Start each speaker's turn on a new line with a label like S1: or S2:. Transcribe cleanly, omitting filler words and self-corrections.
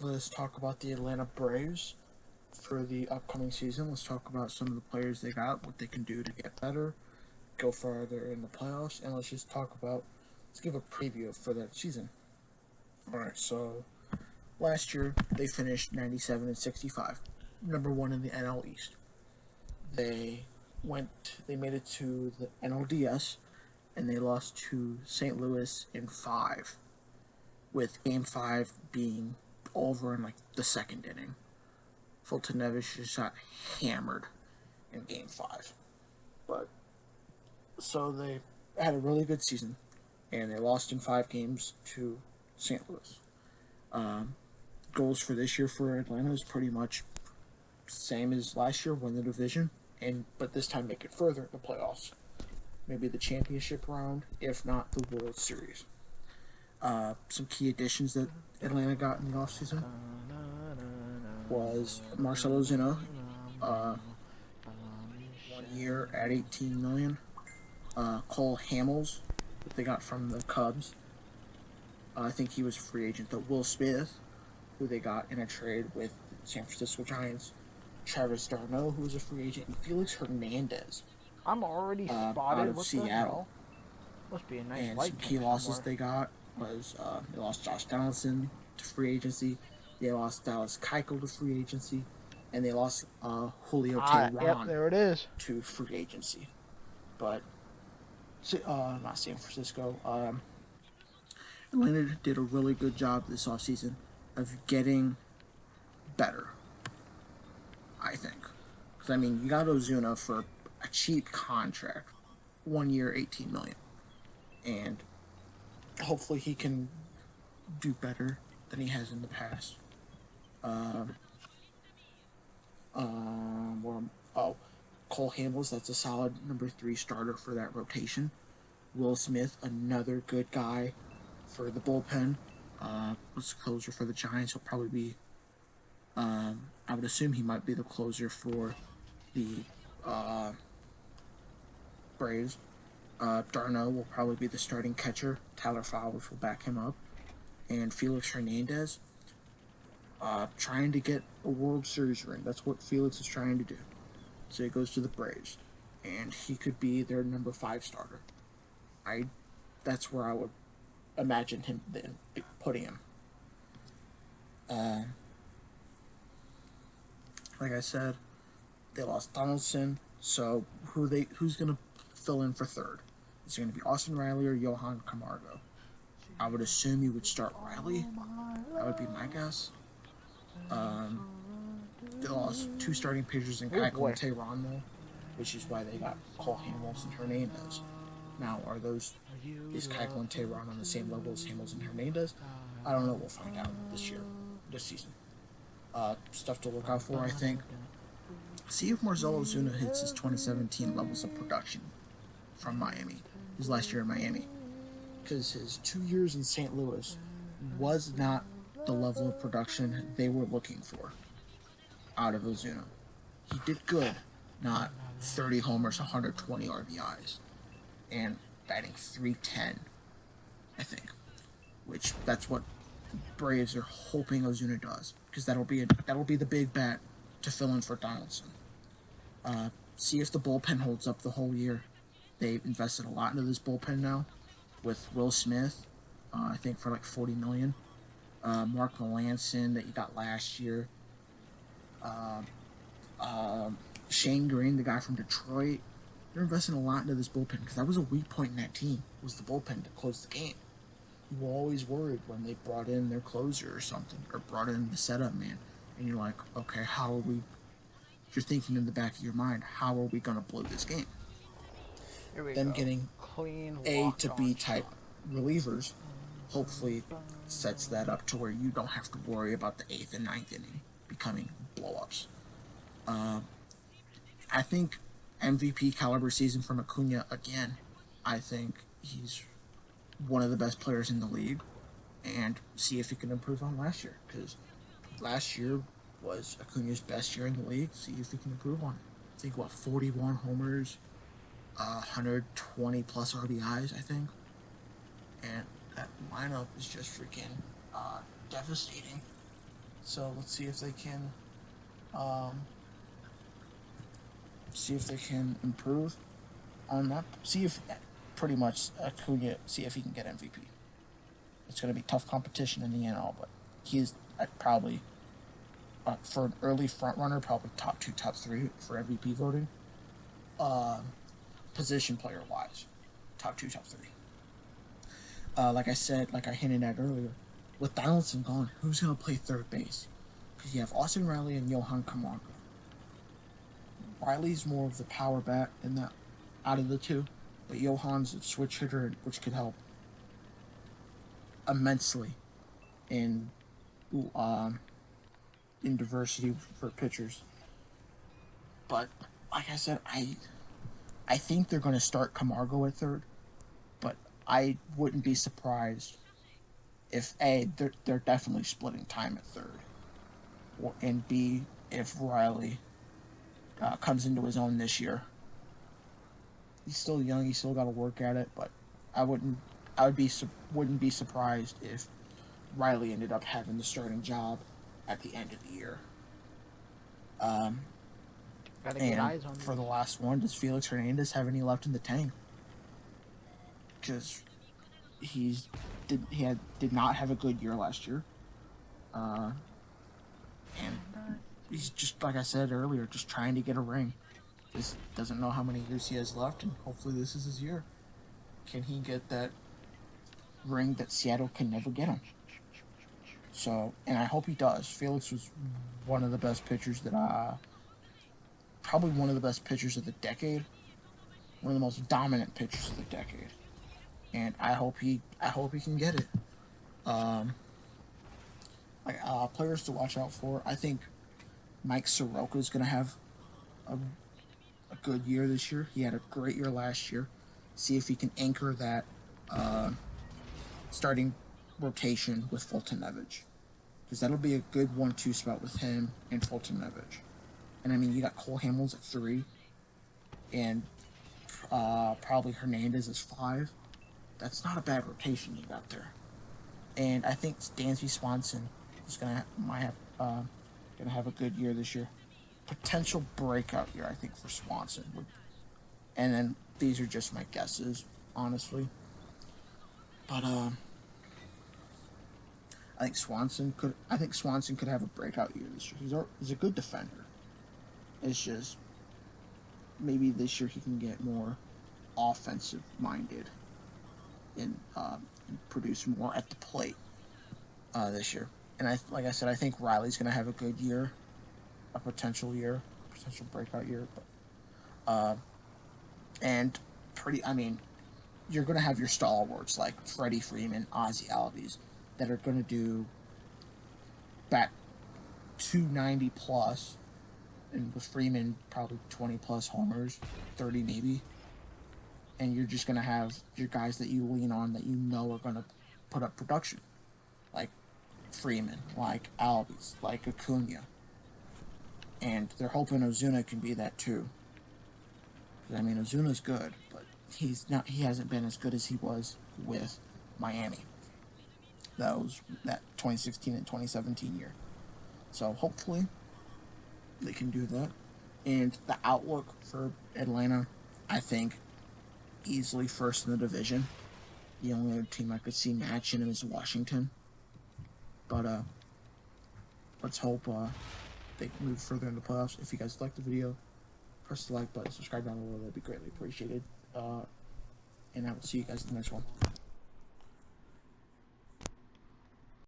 S1: let's talk about the Atlanta Braves for the upcoming season. Let's talk about some of the players they got, what they can do to get better, go farther in the playoffs, and let's just talk about, let's give a preview for that season. All right, so last year they finished 97 and 65, number one in the NL East. They they made it to the NLDS, and they lost to St. Louis in five, with Game Five being over in like the second inning. Fulton Nevis just got hammered in Game Five, but so they had a really good season, and they lost in five games to St. Louis. Um, Goals for this year for Atlanta is pretty much same as last year: win the division, and but this time make it further in the playoffs. Maybe the championship round, if not the World Series. Some key additions that Atlanta got in the offseason was Marcell Ozuna, 1 year at 18 million. Cole Hamels, that they got from the Cubs. I think he was a free agent. But Will Smith, who they got in a trade with the San Francisco Giants. Travis d'Arnaud, who was a free agent, and Felix Hernandez,
S2: I'm already
S1: out
S2: spotted.
S1: of
S2: What the
S1: Seattle.
S2: hell? Must be a nice
S1: And
S2: light
S1: some key
S2: picture
S1: losses
S2: somewhere.
S1: they got was they lost Josh Donaldson to free agency. They lost Dallas Keuchel to free agency, and they lost Julio
S2: Yep,
S1: Teheran
S2: there it is.
S1: to free agency. But not San Francisco. Atlanta did a really good job this offseason of getting better, I think. Because, I mean, you got Ozuna for a cheap contract, 1 year, 18 million. And hopefully he can do better than he has in the past. Um, well, oh, Cole Hamels, that's a solid number three starter for that rotation. Will Smith, another good guy for the bullpen. Was closer for the Giants. He'll probably be. I would assume he might be the closer for the uh, Braves. d'Arnaud will probably be the starting catcher. Tyler Flowers will back him up, and Felix Hernandez, trying to get a World Series ring. That's what Felix is trying to do. So he goes to the Braves, and he could be their number five starter. I, that's where I would imagine him then putting him. Uh, like I said, they lost Donaldson. So who's gonna fill in for third? Is it gonna be Austin Riley or Johan Camargo? I would assume you would start Riley. That would be my guess. Um, they lost two starting pitchers in
S2: Oh
S1: Keuchel and
S2: boy.
S1: Tehran, which is why they got Cole Hamels and Hernandez. Now, is Keuchel and Tehran on the same level as Hamels and Hernandez? I don't know. We'll find out this season. Stuff to look out for, I think. See if Marcell Ozuna hits his 2017 levels of production from Miami, his last year in Miami. Because his 2 years in St. Louis was not the level of production they were looking for out of Ozuna. He did good, not 30 homers, 120 RBIs, and batting 310, I think. Which that's what Braves are hoping Ozuna does, because that'll be the big bat to fill in for Donaldson. See if the bullpen holds up the whole year. They've invested a lot into this bullpen now, with Will Smith, I think for like 40 million. Mark Melancon that you got last year. Uh, Shane Green, the guy from Detroit. They're investing a lot into this bullpen because that was a weak point in that team. Was the bullpen to close the game? You were always worried when they brought in their closer or something, or brought in the setup man, and you're like, okay, how are we? You're thinking in the back of your mind, how are we going to blow this game?
S2: Here we
S1: Them
S2: go.
S1: getting
S2: Clean
S1: A
S2: walk
S1: to
S2: on
S1: B type
S2: shot.
S1: relievers hopefully sets that up to where you don't have to worry about the eighth and ninth inning becoming blow-ups. Uh, I think MVP caliber season from Acuna again. I think he's one of the best players in the league, and see if he can improve on last year, because last year was Acuna's best year in the league. See if he can improve on it. I think 41 homers, 120 plus RBIs, I think, and that lineup is just freaking devastating. So let's see if they can improve on that. See if pretty much Acuna, see if he can get MVP. It's going to be tough competition in the NL, but he's probably for an early front runner, probably top 2, top 3 for MVP voting. Position player wise, top 2, top 3. Like I said, like I hinted at earlier, with Donaldson gone, who's going to play third base? Because you have Austin Riley and Johan Camargo. Riley's more of the power bat in that out of the two, but Johan's a switch hitter, which could help immensely in diversity for pitchers. But like I said, I think they're going to start Camargo at third, but I wouldn't be surprised if A, they're definitely splitting time at third, and B, if Riley comes into his own this year. He's still young. He's still got to work at it, but wouldn't be surprised if Riley ended up having the starting job at the end of the year.
S2: Gotta get eyes on
S1: for the last one, does Felix Hernandez have any left in the tank? Because he did not have a good year last year, and he's just, like I said earlier, just trying to get a ring. Just doesn't know how many years he has left, and hopefully this is his year. Can he get that ring that Seattle can never get him? So, and I hope he does. Felix was one of the best pitchers probably one of the best pitchers of the decade, one of the most dominant pitchers of the decade, and I hope he can get it. Players to watch out for. I think Mike Soroka is going to have a good year this year. He had a great year last year. See if he can anchor that starting rotation with Fulton Nevich, because that'll be a good 1-2 spot with him and Fulton Nevich. And I mean, you got Cole Hamels at 3, and probably Hernandez is 5. That's not a bad rotation you got there. And I think Dansby Swanson is gonna have a good year this year. Potential breakout year, I think, for Swanson. And then these are just my guesses, honestly. But I think Swanson could have a breakout year this year. He's a good defender. It's just maybe this year he can get more offensive minded and produce more at the plate this year. And like I said, I think Riley's going to have a good year, a potential breakout year. But you're going to have your stalwarts like Freddie Freeman, Ozzie Albies, that are going to do bat 290 plus, and with Freeman probably 20 plus homers, 30 maybe. And you're just going to have your guys that you lean on that you know are going to put up production, like Freeman, like Albies, like Acuna. And they're hoping Ozuna can be that too. I mean, Ozuna's good, but he hasn't been as good as he was with Miami. That was that 2016 and 2017 year. So hopefully they can do that. And the outlook for Atlanta, I think, easily first in the division. The only other team I could see matching him is Washington. But let's hope they can move further in the playoffs. If you guys liked the video, press the like button, subscribe down below. That'd be greatly appreciated. And I will see you guys in the next one.